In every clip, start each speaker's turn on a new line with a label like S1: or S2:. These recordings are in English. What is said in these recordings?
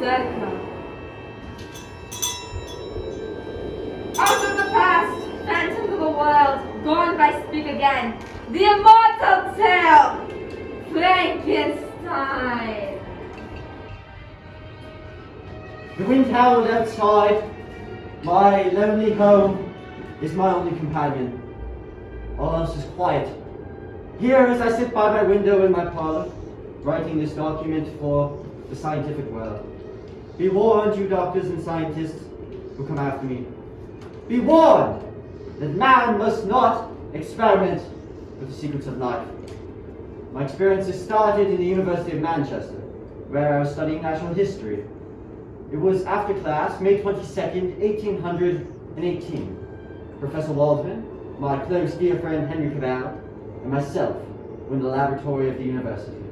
S1: Welcome. Out of the past, phantoms of the world, gone by speak again. The immortal tale, Frankenstein.
S2: The wind howled outside. My lonely home is my only companion. All else is quiet. Here, as I sit by my window in my parlor, writing this document for the scientific world. Be warned, you doctors and scientists who come after me. Be warned that man must not experiment with the secrets of life. My experiences started in the University of Manchester, where I was studying natural history. It was after class, May 22nd, 1818. Professor Waldman, my close dear friend Henry Cavell, and myself were in the laboratory of the university.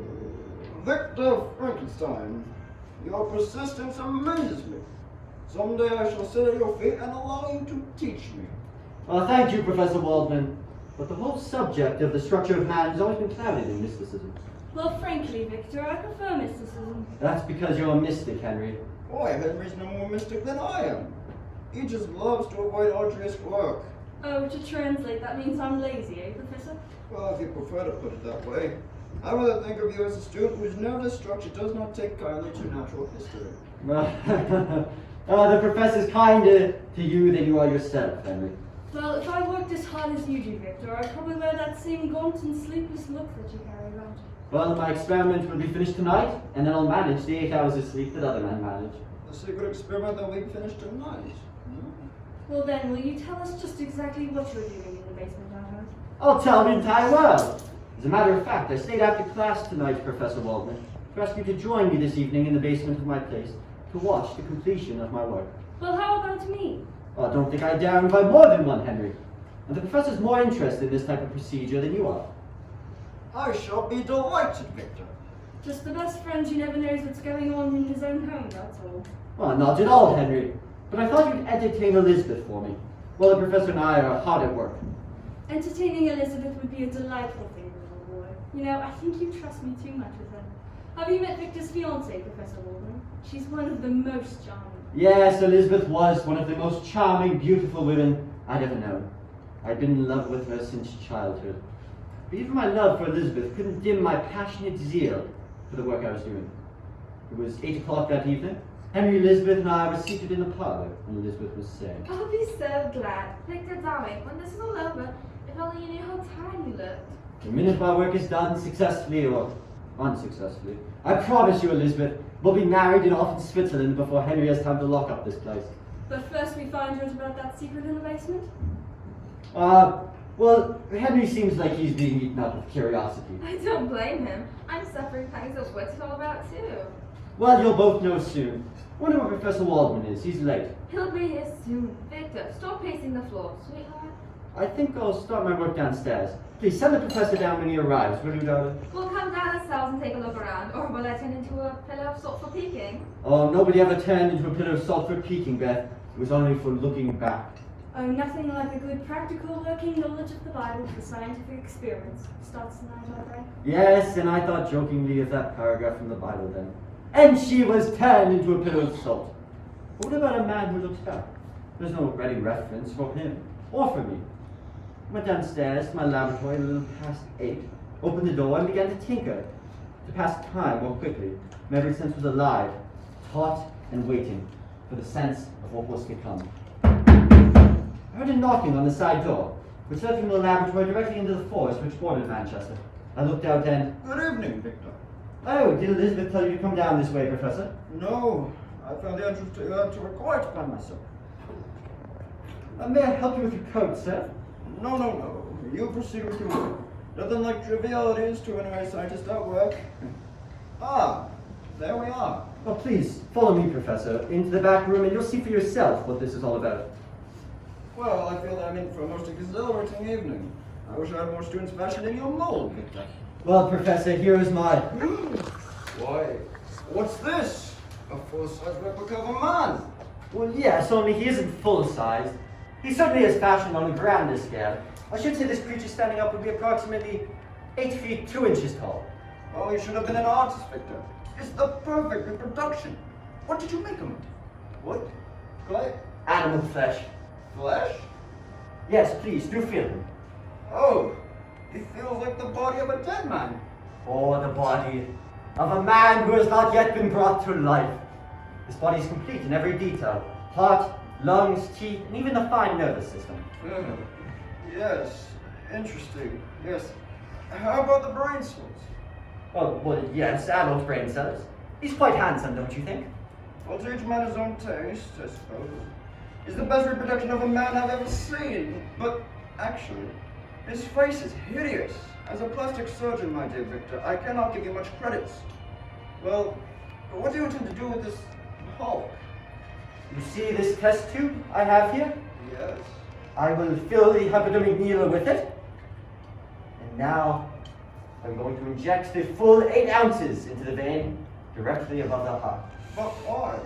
S3: Victor Frankenstein, your persistence amazes me. Someday I shall sit at your feet and allow you to teach me.
S2: Thank you, Professor Waldman. But the whole subject of the structure of man has always been clouded in mysticism.
S4: Well, frankly, Victor, I prefer mysticism.
S2: That's because you're a mystic, Henry.
S3: Boy, Henry's no more mystic than I am. He just loves to avoid arduous work.
S4: Oh, to translate, that means I'm lazy, eh, Professor?
S3: Well, if you prefer to put it that way, I rather think of you as a student whose nervous structure does not take kindly to natural history.
S2: The professor's kinder to you than you are yourself, Henry.
S4: Well, if I worked as hard as you do, Victor, I'd probably wear that same gaunt and sleepless look that you carry around.
S2: Well, my experiment will be finished tonight, and then I'll manage the 8 hours of sleep that other men manage.
S3: The secret experiment that we finished tonight.
S4: Well then, will you tell us just exactly what you're doing in the basement, I heard?
S2: I'll tell the entire world. As a matter of fact, I stayed after class tonight, Professor Waldman, to ask you to join me this evening in the basement of my place to watch the completion of my work.
S4: Well, how about me?
S2: I don't think I dare invite more than one, Henry. And the professor's more interested in this type of procedure than you are.
S3: I shall be delighted, Victor.
S4: Just the best friend who never knows what's going on in his own home, that's all.
S2: Well, not at all, Henry. But I thought you'd entertain Elizabeth for me. Well, the professor and I are hard at work.
S4: Entertaining Elizabeth would be a delightful thing, little boy. You know, I think you trust me too much with her. Have you met Victor's fiancée, Professor Waldman? She's one of the most charming.
S2: Yes, Elizabeth was one of the most charming, beautiful women I'd ever known. I'd been in love with her since childhood. But even my love for Elizabeth couldn't dim my passionate zeal for the work I was doing. It was 8 o'clock that evening. Henry, Elizabeth, and I were seated in the parlor when Elizabeth was saying,
S1: I'll be so glad. Victor, darling, when this is all over, if only you knew how tired you looked.
S2: the minute my work is done, successfully or unsuccessfully, I promise you, Elizabeth, we'll be married and off in Switzerland before Henry has time to lock up this place.
S4: But first we find out about that secret in the basement?
S2: Well, Henry seems like he's being eaten up with curiosity.
S1: I don't blame him. I'm suffering pangs of what's it all about too.
S2: Well, you'll both know soon. Wonder where Professor Waldman is. He's late.
S1: He'll be here soon. Victor, stop pacing the floor, sweetheart.
S2: I think I'll start my work downstairs. Please send the professor down when he arrives, will you, darling?
S1: We'll come down ourselves and take a look around, or will I turn into a pillar of salt for peeking?
S2: Oh, nobody ever turned into a pillar of salt for peeking, Beth. It was only for looking back.
S4: Oh, nothing like a good practical working knowledge of the Bible for scientific experiments. Starts tonight, I think.
S2: Yes, and I thought jokingly of that paragraph from the Bible then. And she was turned into a pillar of salt. But what about a man who looks back? There's no ready reference for him, or for me. I went downstairs to my laboratory a little past 8, opened the door and began to tinker. To pass time more quickly, my every sense was alive, taut and waiting for the sense of what was to come. I heard a knocking on the side door, which led from the laboratory directly into the forest which bordered Manchester. I looked out and...
S3: Good evening, Victor.
S2: Oh, did Elizabeth tell you to come down this way, Professor?
S3: No, I found the entrance to your laboratory quite by myself.
S2: May I help you with your coat, sir?
S3: No. You proceed with your work. Nothing like trivialities to an early scientist at work. Ah, there we are.
S2: Oh, please, follow me, Professor, into the back room and you'll see for yourself what this is all about.
S3: Well, I feel I'm in for a most exhilarating evening. I wish I had more students fashioned in your mold, Victor.
S2: Well, Professor, here is my...
S3: Why, what's this? A full-size replica of a man.
S2: Well, yes, only he isn't full-size. He certainly is fashioned on a grander scale. I should say this creature standing up would be approximately 8 feet 2 inches tall.
S3: Well, you should have been an artist, Victor. It's the perfect reproduction. What did you make of it? Wood? Clay?
S2: Animal flesh.
S3: Flesh?
S2: Yes, please, do feel him.
S3: Oh, he feels like the body of a dead man.
S2: Or the body of a man who has not yet been brought to life. His body is complete in every detail. Heart, lungs, teeth, and even the fine nervous system.
S3: Yes, interesting. Yes. How about the brain cells?
S2: Well, yes, adult brain cells. He's quite handsome, don't you think?
S3: Well, to each man his own taste, I suppose. He's the best reproduction of a man I've ever seen. But actually, his face is hideous. As a plastic surgeon, my dear Victor, I cannot give you much credit. Well, what do you intend to do with this Hulk?
S2: You see this test tube I have here?
S3: Yes.
S2: I will fill the hypodermic needle with it. And now, I'm going to inject the full 8 ounces into the vein directly above the heart.
S3: But why?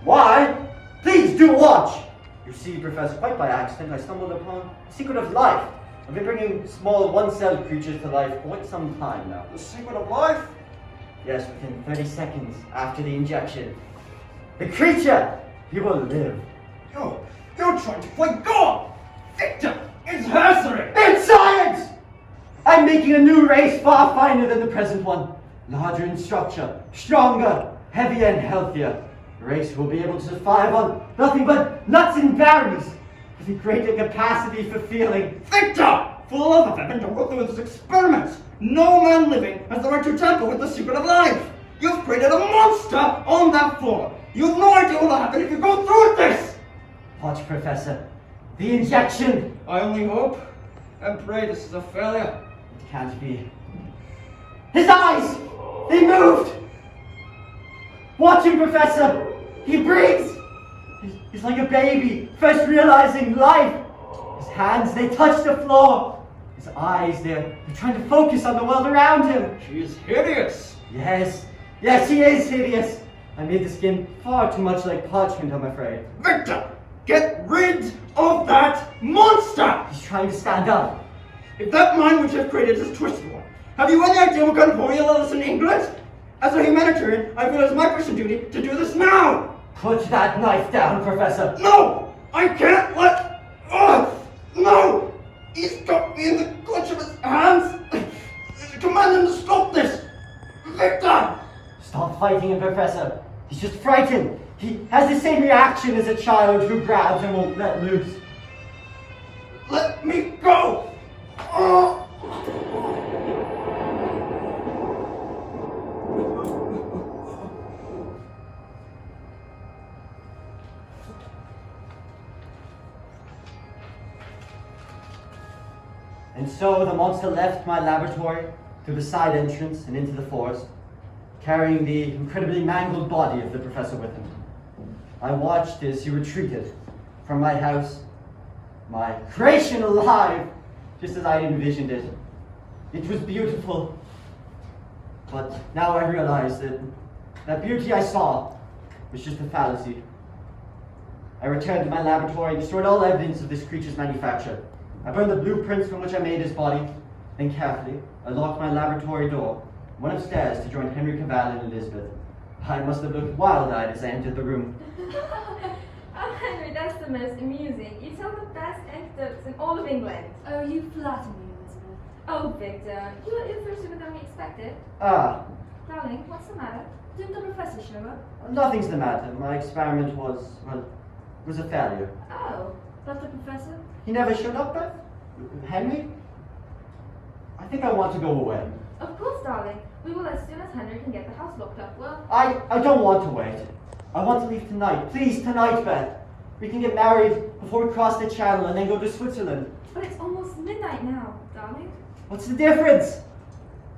S2: Why? Please do watch! You see, Professor, quite by accident, I stumbled upon the secret of life. I've been bringing small one-celled creatures to life for quite some time now.
S3: The secret of life?
S2: Yes, within 30 seconds after the injection. The creature, he will live.
S3: You're trying to play God! Victor, it's herstory!
S2: It's science! I'm making a new race far finer than the present one. Larger in structure, stronger, heavier and healthier. A race who will be able to survive on nothing but nuts and berries. With a greater capacity for feeling.
S3: Victor! For the love of heaven, don't go through this experiment! No man living has the right to tamper with the secret of life! You've created a monster on that floor! You've no idea what will happen if you go through with this!
S2: Watch, Professor. The injection!
S3: I only hope and pray this is a failure.
S2: It can't be. His eyes! They moved! Watch him, Professor! He breathes! He's like a baby, first realizing life. His hands, they touch the floor. His eyes, they're trying to focus on the world around him.
S3: She is hideous!
S2: Yes, he is hideous. I made the skin far too much like parchment, I'm afraid.
S3: Victor! Get rid of that monster!
S2: He's trying to stand up.
S3: If that mind which I've created is a twisted one, have you any idea what kind of hole you'll let us in England? As a humanitarian, I feel it is my Christian duty to do this now!
S2: Put that knife down, Professor.
S3: No! I can't let... No! He's got me in the clutch of his hands! Command him to stop this! Victor!
S2: Stop fighting him, Professor. He's just frightened. He has the same reaction as a child who grabs and won't let loose.
S3: Let me go!
S2: And so the monster left my laboratory through the side entrance and into the forest, carrying the incredibly mangled body of the professor with him. I watched as he retreated from my house, my creation alive, just as I had envisioned it. It was beautiful, but now I realize that that beauty I saw was just a fallacy. I returned to my laboratory and destroyed all evidence of this creature's manufacture. I burned the blueprints from which I made his body. Then carefully, I locked my laboratory door, went upstairs to join Henry Cavell and Elizabeth. I must have looked wild-eyed as I entered the room.
S1: Oh, Henry, that's the most amusing. You tell the best anecdotes in all of England.
S4: Oh, you flatter me, Elizabeth.
S1: Oh, Victor, you were ill sooner than we expected.
S2: Ah,
S1: Darling, what's the matter?
S4: Didn't the professor show up?
S2: nothing's the matter. My experiment was a failure.
S1: Oh.
S4: But the professor?
S2: He never showed up, Beth? Henry? I think I want to go away.
S1: Of course, darling. We will as soon as Henry can get the house locked up. Well,
S2: I don't want to wait. I want to leave tonight. Please, tonight, Beth. We can get married before we cross the channel and then go to Switzerland.
S1: but it's almost midnight now, darling.
S2: What's the difference?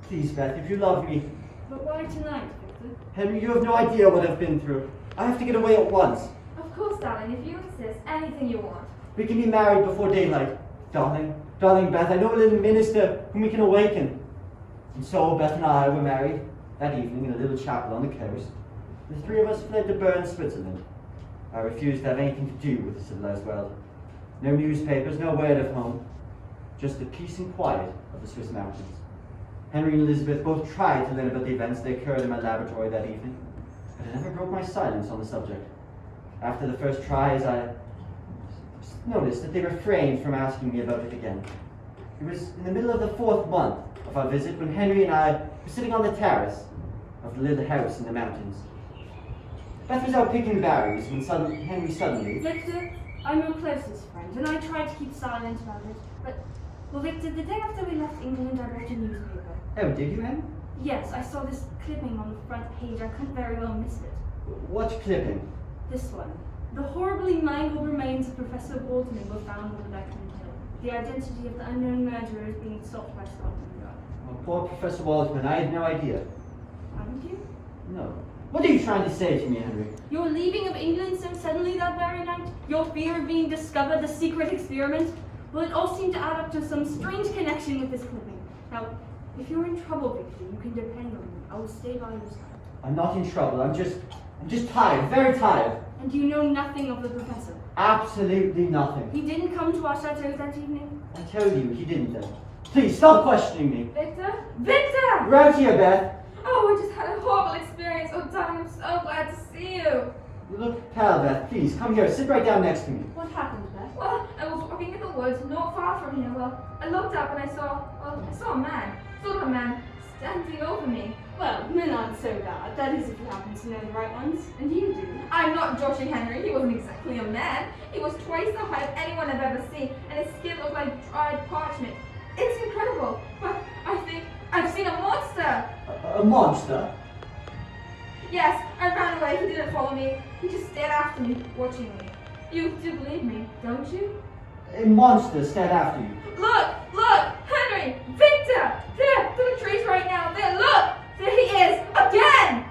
S2: Please, Beth, if you love me.
S4: But why tonight, Victor?
S2: Henry, you have no idea what I've been through. I have to get away at once.
S1: Of course, darling, if you insist, anything you want.
S2: We can be married before daylight. Darling Beth, I know a little minister whom we can awaken. And so Beth and I were married that evening in a little chapel on the coast. The three of us fled to Bern, Switzerland. I refused to have anything to do with the civilized world. No newspapers, no word of home. Just the peace and quiet of the Swiss mountains. Henry and Elizabeth both tried to learn about the events that occurred in my laboratory that evening, but it never broke my silence on the subject. After the first tries, I noticed that they refrained from asking me about it again. It was in the middle of the 4th month of our visit when Henry and I were sitting on the terrace of the little house in the mountains. Beth was out picking berries when Henry suddenly...
S4: Victor, I'm your closest friend, and I tried to keep silent about it. But, well, Victor, the day after we left England, I bought a newspaper.
S2: Oh, did you, Henry?
S4: Yes, I saw this clipping on the front page. I couldn't very well miss it.
S2: What clipping?
S4: This one. The horribly mangled remains of Professor Waldman were found on the Beckman Hill. The identity of the unknown murderer is being sought by Scotland Yard.
S2: Oh, poor Professor Waldman, I had no idea.
S4: Haven't you?
S2: No. What are you trying to say to me, Henry?
S4: Your leaving of England so suddenly that very night? Your fear of being discovered, the secret experiment? Well, it all seemed to add up to some strange connection with this clipping. Now, if you're in trouble, Victor, you can depend on me. I will stay by your side.
S2: I'm not in trouble. I'm just tired, very tired.
S4: And you know nothing of the professor?
S2: Absolutely nothing.
S4: He didn't come to our chateau that evening?
S2: I told you, he didn't then. Please, stop questioning me.
S1: Victor? Victor!
S2: Right here, Beth.
S1: Oh, I just had a horrible experience. Oh, darling, I'm so glad to see you.
S2: You look pale, Beth. Please, come here. Sit right down next to me.
S4: What happened, Beth?
S1: Well, I was walking in the woods, not far from here. Well, I looked up and I saw a man, sort of a man, standing over me.
S4: Well, men aren't so bad. That is if you happen to know the right ones. And you do.
S1: I'm not joshing Henry. He wasn't exactly a man. He was twice the height of anyone I've ever seen, and his skin looked like dried parchment. It's incredible, but I think I've seen a monster.
S2: A monster?
S1: Yes, I ran away. He didn't follow me. He just stared after me, watching me. You do believe me, don't you?
S2: A monster stared after you.
S1: Look, Henry, Victor, there, to the trees right now. There, look, there he is again.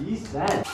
S2: He said.